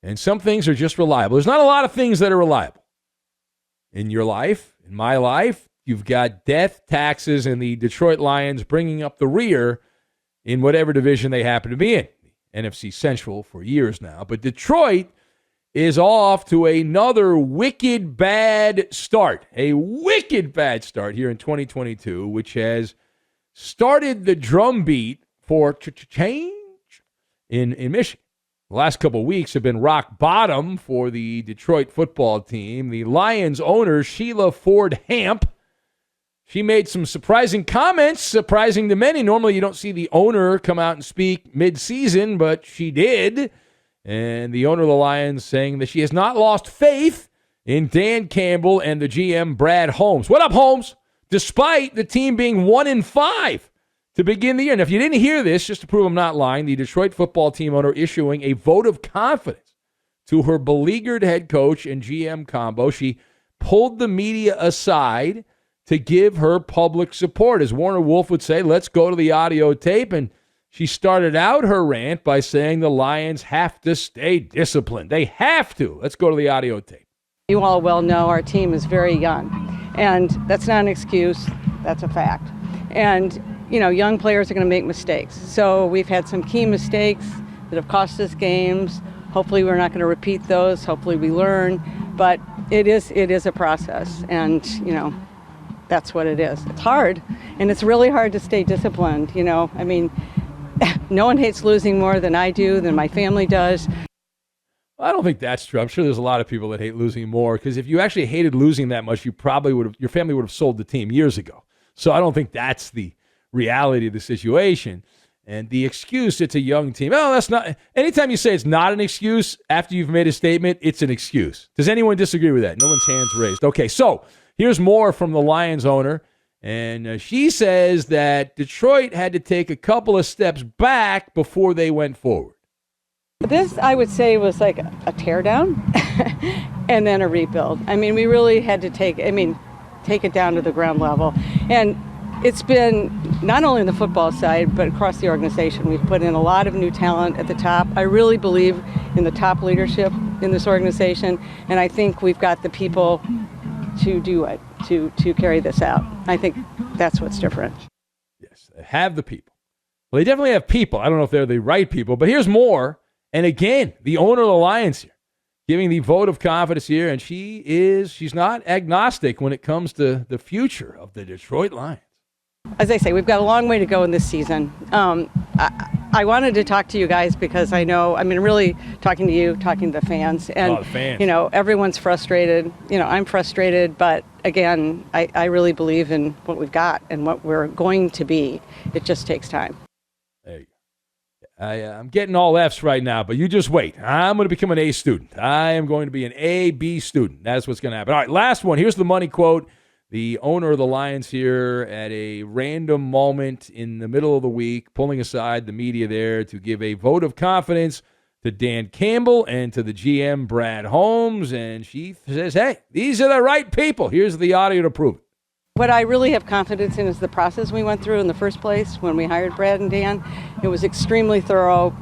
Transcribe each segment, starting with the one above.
And some things are just reliable. There's not a lot of things that are reliable. In your life, in my life, you've got death, taxes, and the Detroit Lions bringing up the rear in whatever division they happen to be in. NFC Central for years now. But Detroit is off to another wicked bad start. A wicked bad start here in 2022, which has started the drumbeat for change in Michigan. The last couple of weeks have been rock bottom for the Detroit football team. The Lions owner, Sheila Ford Hamp, she made some surprising comments, surprising to many. Normally you don't see the owner come out and speak mid-season, but she did. And the owner of the Lions saying that she has not lost faith in Dan Campbell and the GM Brad Holmes. What up, Holmes? Despite the team being 1-5 to begin the year. Now, if you didn't hear this, just to prove I'm not lying, the Detroit football team owner issuing a vote of confidence to her beleaguered head coach and GM combo. She pulled the media aside to give her public support. As Warner Wolf would say, let's go to the audio tape. And she started out her rant by saying the Lions have to stay disciplined. They have to. Let's go to the audio tape. You all well know our team is very young, and that's not an excuse. That's a fact. And, young players are going to make mistakes. So we've had some key mistakes that have cost us games. Hopefully we're not going to repeat those. Hopefully we learn. But it is a process, and, that's what it is. It's hard, and it's really hard to stay disciplined, no one hates losing more than I do, than my family does. Well, I don't think that's true. I'm sure there's a lot of people that hate losing more, because if you actually hated losing that much, your family would have sold the team years ago. So I don't think that's the reality of the situation. And the excuse, it's a young team. Oh, that's not. Anytime you say it's not an excuse after you've made a statement, it's an excuse. Does anyone disagree with that? No one's hands raised. Okay, so here's more from the Lions owner. And she says that Detroit had to take a couple of steps back before they went forward. This, I would say, was like a teardown and then a rebuild. We really had to take it down to the ground level. And it's been not only on the football side, but across the organization. We've put in a lot of new talent at the top. I really believe in the top leadership in this organization, and I think we've got the people to do it, to carry this out. I think that's what's different. Yes, they have the people. Well, they definitely have people. I don't know if they're the right people, but here's more. And again, the owner of the Lions here, giving the vote of confidence here, and she's not agnostic when it comes to the future of the Detroit Lions. As I say, we've got a long way to go in this season. I wanted to talk to you guys because I know, really talking to you, talking to the fans. And, the fans. Everyone's frustrated. I'm frustrated, but again, I really believe in what we've got and what we're going to be. It just takes time. There you go. I'm getting all F's right now, but you just wait. I'm going to become an A student. I am going to be an A-B student. That's what's going to happen. All right, last one. Here's the money quote. The owner of the Lions here at a random moment in the middle of the week, pulling aside the media there to give a vote of confidence to Dan Campbell and to the GM Brad Holmes. And she says, hey, these are the right people. Here's the audio to prove it. What I really have confidence in is the process we went through in the first place when we hired Brad and Dan. It was extremely thorough,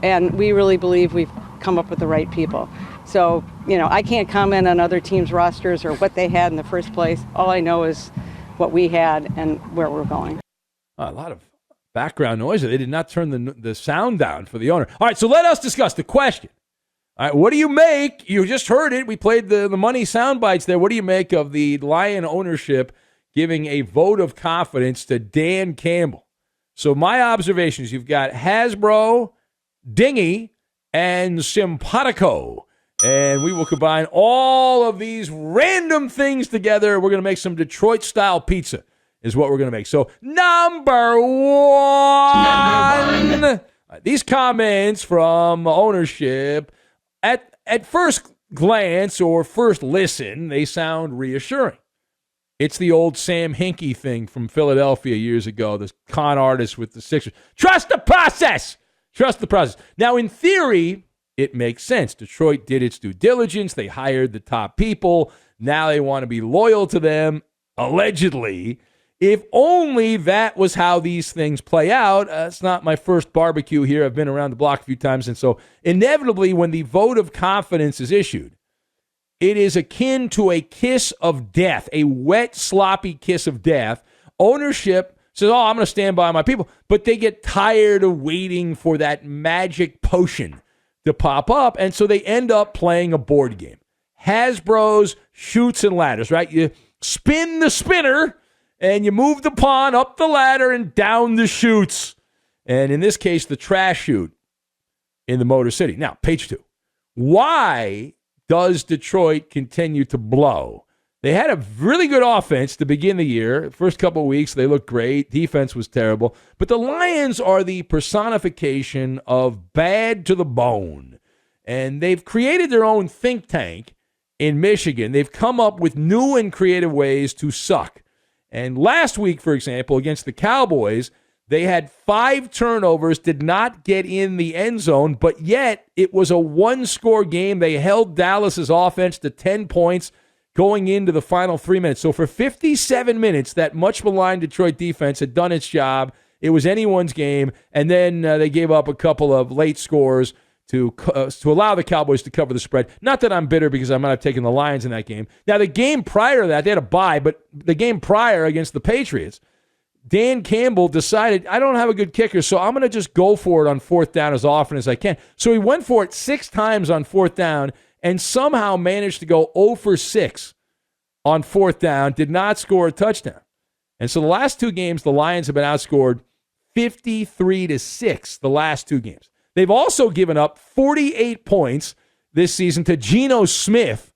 and we really believe we've come up with the right people. So, I can't comment on other teams' rosters or what they had in the first place. All I know is what we had and where we're going. A lot of background noise. They did not turn the sound down for the owner. All right, so let us discuss the question. All right, what do you make? You just heard it. We played the money sound bites there. What do you make of the Lion ownership giving a vote of confidence to Dan Campbell? So my observations, you've got Hasbro, Dingy, and Simpatico. And we will combine all of these random things together. We're going to make some Detroit-style pizza is what we're going to make. So, number one. These comments from ownership, at first glance or first listen, they sound reassuring. It's the old Sam Hinkie thing from Philadelphia years ago, this con artist with the Sixers. Trust the process. Trust the process. Now, in theory, it makes sense. Detroit did its due diligence. They hired the top people. Now they want to be loyal to them, allegedly, If only that was how these things play out. It's not my first barbecue here. I've been around the block a few times. And so inevitably, when the vote of confidence is issued, it is akin to a kiss of death, a wet, sloppy kiss of death. Ownership says, I'm going to stand by my people. But they get tired of waiting for that magic potion to pop up. And so they end up playing a board game. Hasbro's Chutes and Ladders, right? You spin the spinner, and you move the pawn up the ladder and down the chutes. And in this case, the trash chute in the Motor City. Now, page 2. Why does Detroit continue to blow? They had a really good offense to begin the year. First couple of weeks, they looked great. Defense was terrible. But the Lions are the personification of bad to the bone. And they've created their own think tank in Michigan. They've come up with new and creative ways to suck. And last week, for example, against the Cowboys, they had 5 turnovers, did not get in the end zone, but yet it was a one-score game. They held Dallas's offense to 10 points going into the final 3 minutes. So for 57 minutes, that much-maligned Detroit defense had done its job. It was anyone's game, and then they gave up a couple of late scores to allow the Cowboys to cover the spread. Not that I'm bitter because I might have taken the Lions in that game. Now, the game prior to that, they had a bye, but the game prior against the Patriots, Dan Campbell decided, I don't have a good kicker, so I'm going to just go for it on fourth down as often as I can. So he went for it 6 times on fourth down and somehow managed to go 0 for 6 on fourth down, did not score a touchdown. And so the last 2 games, the Lions have been outscored 53-6 the last 2 games. They've also given up 48 points this season to Geno Smith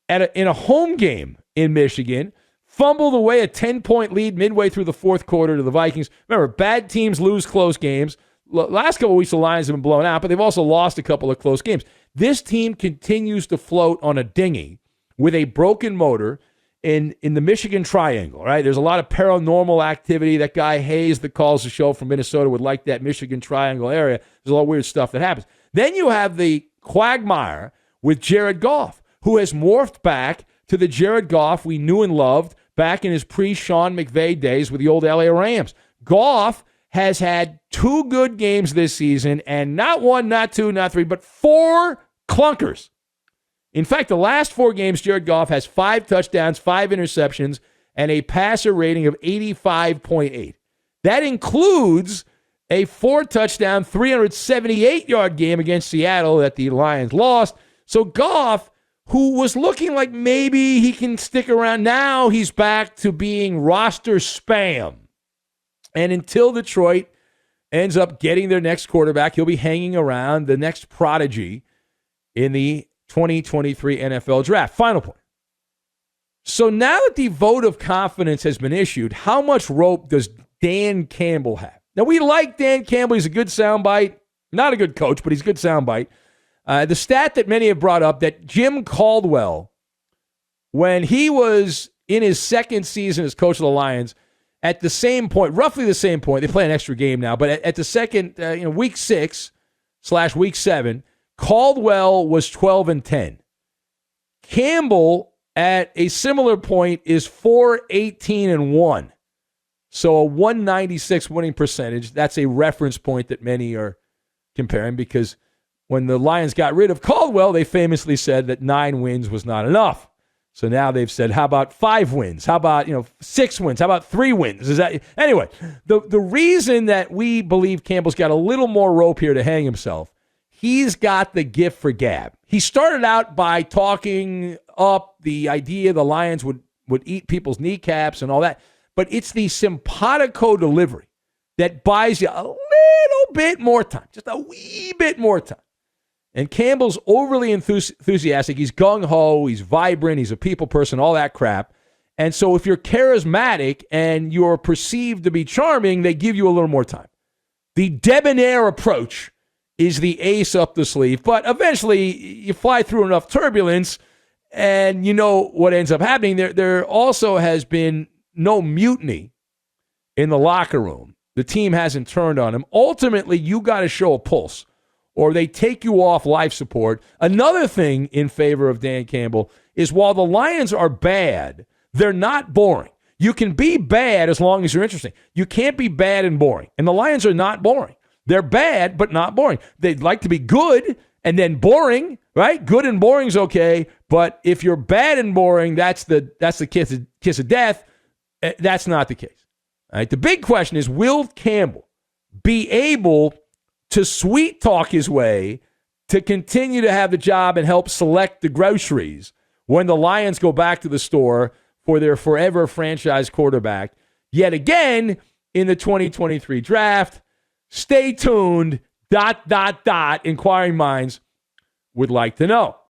in a home game in Michigan, fumbled away a 10-point lead midway through the fourth quarter to the Vikings. Remember, bad teams lose close games. Last couple of weeks, the Lions have been blown out, but they've also lost a couple of close games. This team continues to float on a dinghy with a broken motor in the Michigan Triangle, right? There's a lot of paranormal activity. That guy Hayes that calls the show from Minnesota would like that Michigan Triangle area. There's a lot of weird stuff that happens. Then you have the quagmire with Jared Goff, who has morphed back to the Jared Goff we knew and loved back in his pre-Sean McVay days with the old LA Rams. Goff has had 2 good games this season, and not 1, not 2, not 3, but 4 clunkers. In fact, the last 4 games, Jared Goff has 5 touchdowns, 5 interceptions, and a passer rating of 85.8. That includes a 4-touchdown, 378-yard game against Seattle that the Lions lost. So Goff, who was looking like maybe he can stick around, now he's back to being roster spam. And until Detroit ends up getting their next quarterback, he'll be hanging around the next prodigy in the 2023 NFL Draft. Final point. So now that the vote of confidence has been issued, how much rope does Dan Campbell have? Now, we like Dan Campbell. He's a good soundbite. Not a good coach, but he's a good soundbite. The stat that many have brought up, that Jim Caldwell, when he was in his second season as coach of the Lions, at the same point, roughly the same point, they play an extra game now, but at the second, week 6/week 7, Caldwell was 12-10. Campbell, at a similar point, is 4-18-1. So a 196 winning percentage. That's a reference point that many are comparing, because when the Lions got rid of Caldwell, they famously said that 9 wins was not enough. So now they've said, how about 5 wins? How about 6 wins? How about 3 wins? Anyway, the reason that we believe Campbell's got a little more rope here to hang himself, he's got the gift for gab. He started out by talking up the idea the Lions would eat people's kneecaps and all that, but it's the simpatico delivery that buys you a little bit more time, just a wee bit more time. And Campbell's overly enthusiastic. He's gung-ho. He's vibrant. He's a people person, all that crap. And so if you're charismatic and you're perceived to be charming, they give you a little more time. The debonair approach is the ace up the sleeve. But eventually you fly through enough turbulence and you know what ends up happening. There also has been no mutiny in the locker room. The team hasn't turned on him. Ultimately, you got to show a pulse, or they take you off life support. Another thing in favor of Dan Campbell is, while the Lions are bad, they're not boring. You can be bad as long as you're interesting. You can't be bad and boring. And the Lions are not boring. They're bad, but not boring. They'd like to be good and then boring, right? Good and boring's okay, but if you're bad and boring, that's the kiss of death. That's not the case. All right? The big question is, will Campbell be able to sweet talk his way to continue to have the job and help select the groceries when the Lions go back to the store for their forever franchise quarterback yet again in the 2023 draft? Stay tuned. Inquiring minds would like to know.